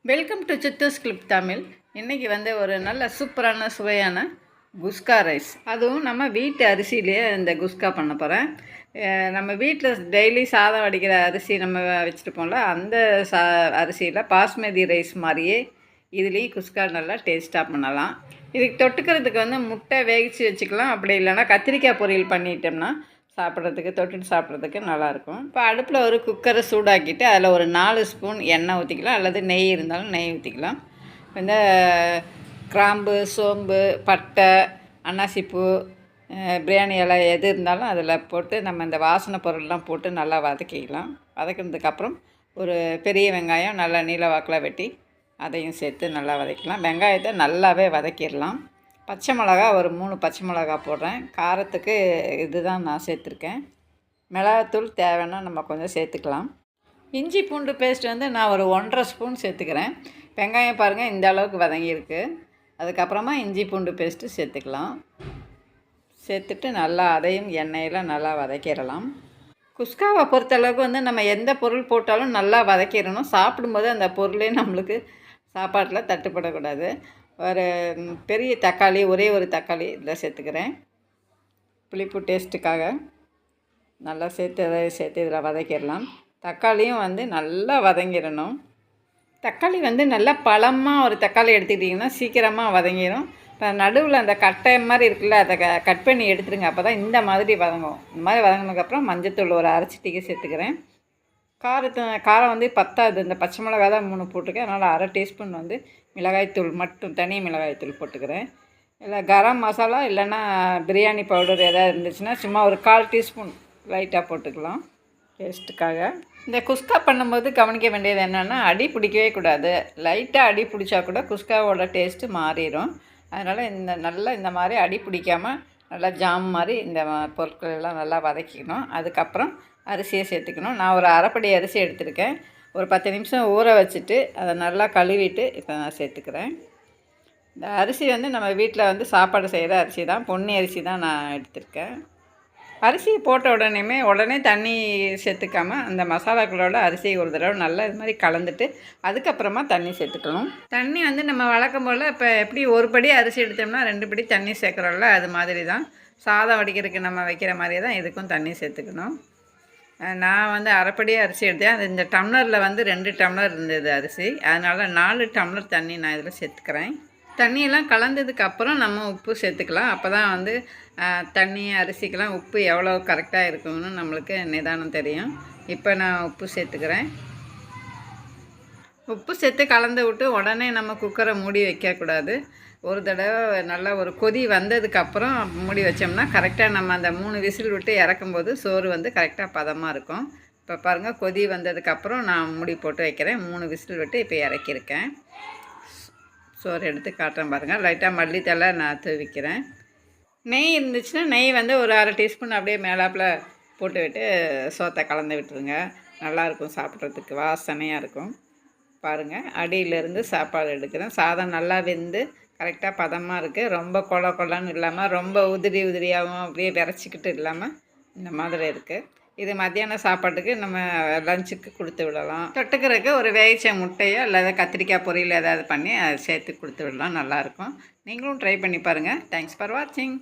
Welcome to சித்தூஸ் clip Tamil. இன்றைக்கி ஒரு நல்ல சூப்பரான சுவையான குஸ்கா ரைஸ், அதுவும் நம்ம வீட்டு அரிசியிலேயே இந்த குஸ்கா பண்ண போகிறேன். நம்ம வீட்டில் டெய்லி சாதம் வடிக்கிற அரிசி நம்ம வச்சுருப்போம்ல, அந்த அரிசியில் பாஸ்மதி ரைஸ் மாதிரியே இதுலேயும் குஸ்கா நல்லா டேஸ்ட்டாக பண்ணலாம். இதுக்கு தொட்டுக்கிறதுக்கு முட்டை வேகிச்சு வச்சுக்கலாம். அப்படி இல்லைன்னா கத்திரிக்காய் பொரியல் பண்ணிட்டோம்னா சாப்பிட்றதுக்கு தொட்டுட்டு சாப்பிட்றதுக்கு நல்லாயிருக்கும். இப்போ அடுப்பில் ஒரு குக்கரை சூடாக்கிட்டு அதில் ஒரு 4 ஸ்பூன் எண்ணெய் ஊற்றிக்கலாம், அல்லது நெய் இருந்தாலும் நெய் ஊற்றிக்கலாம். இந்த கிராம்பு, சோம்பு, பட்டை, அன்னாசிப்பூ, பிரியாணி இலை எது இருந்தாலும் அதில் போட்டு நம்ம இந்த வாசனை பொருள்லாம் போட்டு நல்லா வதக்கிக்கலாம். வதக்கினதுக்கப்புறம் ஒரு பெரிய வெங்காயம் நல்லா நீல வாக்கில் வெட்டி அதையும் சேர்த்து நல்லா வதக்கலாம். வெங்காயத்தை நல்லாவே வதக்கிடலாம். பச்சை மிளகா ஒரு 3 பச்சை மிளகா போடுறேன். காரத்துக்கு இதுதான் நான் சேர்த்துருக்கேன். மிளகாத்தூள் தேவைன்னா நம்ம கொஞ்சம் சேர்த்துக்கலாம். இஞ்சி பூண்டு பேஸ்ட் நான் ஒரு 1.5 ஸ்பூன் சேர்த்துக்கிறேன். வெங்காயம் பாருங்கள் இந்த அளவுக்கு வதங்கியிருக்கு. அதுக்கப்புறமா இஞ்சி பூண்டு பேஸ்ட்டு சேர்த்துக்கலாம். சேர்த்துட்டு நல்லா அதையும் எண்ணெயில் நல்லா வதக்கிடலாம். குஸ்காவை பொறுத்தளவுக்கு நம்ம எந்த பொருள் போட்டாலும் நல்லா வதக்கிடணும். சாப்பிடும்போது அந்த பொருளே நம்மளுக்கு சாப்பாட்டில் தட்டுப்படக்கூடாது. ஒரு பெரிய தக்காளி, ஒரே ஒரு தக்காளி இதில் சேர்த்துக்கிறேன். புளிப்பு டேஸ்ட்டுக்காக நல்லா சேர்த்து இதில் வதக்கிடலாம். தக்காளியும் நல்லா வதங்கிடணும். தக்காளி நல்லா பழமாக ஒரு தக்காளி எடுத்துக்கிட்டிங்கன்னா சீக்கிரமாக வதங்கிடும். இப்போ நடுவில் அந்த கட்டை மாதிரி இருக்குல்ல, அதை கட் பண்ணி எடுத்துருங்க. அப்போ தான் இந்த மாதிரி வதங்கும். இந்த மாதிரி வதங்கினதுக்கப்புறம் மஞ்சத்தூள் ஒரு அரை சிட்டிகை சேர்த்துக்கிறேன். காரம் பத்தாது. இந்த பச்சை மிளகா தான் 3 போட்டிருக்கேன். அதனால் அரை டீஸ்பூன் மிளகாய்த்தூள் மட்டும், தனி மிளகாய்த்தூள் போட்டுக்கிறேன். இல்லை கரம் மசாலா இல்லைன்னா பிரியாணி பவுடர் எதாவது இருந்துச்சுன்னா சும்மா ஒரு 1/4 டீஸ்பூன் லைட்டாக போட்டுக்கலாம் டேஸ்ட்டுக்காக. இந்த குஸ்கா பண்ணும்போது கவனிக்க வேண்டியது என்னென்னா, அடி பிடிக்கவே கூடாது. லைட்டாக அடி பிடிச்சா கூட குஸ்காவோட டேஸ்ட்டு மாறிடும். அதனால் நல்லா இந்த மாதிரி அடி பிடிக்காமல் நல்லா ஜாம் மாதிரி இந்த பொருட்கள் எல்லாம் நல்லா வதக்கிக்கணும். அதுக்கப்புறம் அரிசியை சேர்த்துக்கணும். நான் ஒரு அரைப்படி அரிசி எடுத்துருக்கேன். ஒரு 10 நிமிஷம் ஊற வச்சுட்டு அதை நல்லா கழுவிட்டு இப்போ நான் சேர்த்துக்கிறேன். இந்த அரிசி நம்ம வீட்டில் சாப்பாடு செய்கிற அரிசி தான், பொன்னி அரிசி தான் நான் எடுத்திருக்கேன். அரிசியை போட்ட உடனே தண்ணி சேர்த்துக்காமல் அந்த மசாலாக்களோட அரிசியை ஒரு தடவை நல்லா இது மாதிரி கலந்துட்டு அதுக்கப்புறமா தண்ணி சேர்த்துக்கணும். தண்ணி நம்ம வழக்கம் போல் இப்போ எப்படி ஒரு படி அரிசி எடுத்தோம்னா 2 படி தண்ணி சேர்க்குறோம்ல, அது மாதிரி தான் சாதம் வடிக்கிறதுக்கு நம்ம வைக்கிற மாதிரியே தான் இதுக்கும் தண்ணி சேர்த்துக்கணும். நான் அரைப்படி அரிசி எடுத்தேன். அது இந்த டம்ளரில் 2 டம்ளர் இருந்தது அரிசி. அதனால் 4 டம்ளர் தண்ணி நான் இதில் சேர்த்துக்கிறேன். தண்ணியெல்லாம் கலந்ததுக்கப்புறம் நம்ம உப்பு சேர்த்துக்கலாம். அப்போ தான் தண்ணி அரிசிக்கெலாம் உப்பு எவ்வளோ கரெக்டாக இருக்குன்னு நம்மளுக்கு நிதானம் தெரியும். இப்போ நான் உப்பு சேர்த்துக்கிறேன். உப்பு சேர்த்து கலந்து விட்டு உடனே நம்ம குக்கரை மூடி வைக்கக்கூடாது. ஒரு தடவை நல்லா ஒரு கொதி வந்ததுக்கப்புறம் மூடி வச்சோம்னா கரெக்டாக நம்ம அந்த 3 விசில் விட்டு இறக்கும்போது சோறு கரெக்டாக பதமாக இருக்கும். இப்போ பாருங்கள், கொதி வந்ததுக்கப்புறம் நான் மூடி போட்டு வைக்கிறேன். 3 விசில் விட்டு இப்போ இறக்கியிருக்கேன். சோறு எடுத்து காட்டுறேன் பாருங்கள். லைட்டாக மல்லித்தலை நான் தூவிக்கிறேன். நெய் இருந்துச்சுன்னா நெய் ஒரு அரை டீஸ்பூன் அப்படியே மேலாப்பில் போட்டு விட்டு சோத்தை கலந்து விட்டுருங்க. நல்லாயிருக்கும், சாப்பிட்றதுக்கு வாசனையாக இருக்கும். பாருங்கள், அடியிலேருந்து சாப்பாடு எடுக்கிறேன். சாதம் நல்லா வெந்து கரெக்டாக பதமாக இருக்குது. ரொம்ப கொலன்னு இல்லாமல் ரொம்ப உதிரியாகவும் அப்படியே விரைச்சிக்கிட்டு இல்லாமல் இந்த மாதிரி இருக்குது. இது மத்தியான சாப்பாட்டுக்கு நம்ம லஞ்சுக்கு கொடுத்து விடலாம். தொட்டுக்கிறதுக்கு ஒரு வேவிச்ச முட்டையோ அல்லது கத்திரிக்காய் பொரியல் ஏதாவது பண்ணி அதை சேர்த்து கொடுத்து விடலாம். நல்லாயிருக்கும். நீங்களும் ட்ரை பண்ணி பாருங்கள். தேங்க்ஸ் ஃபார் வாட்சிங்.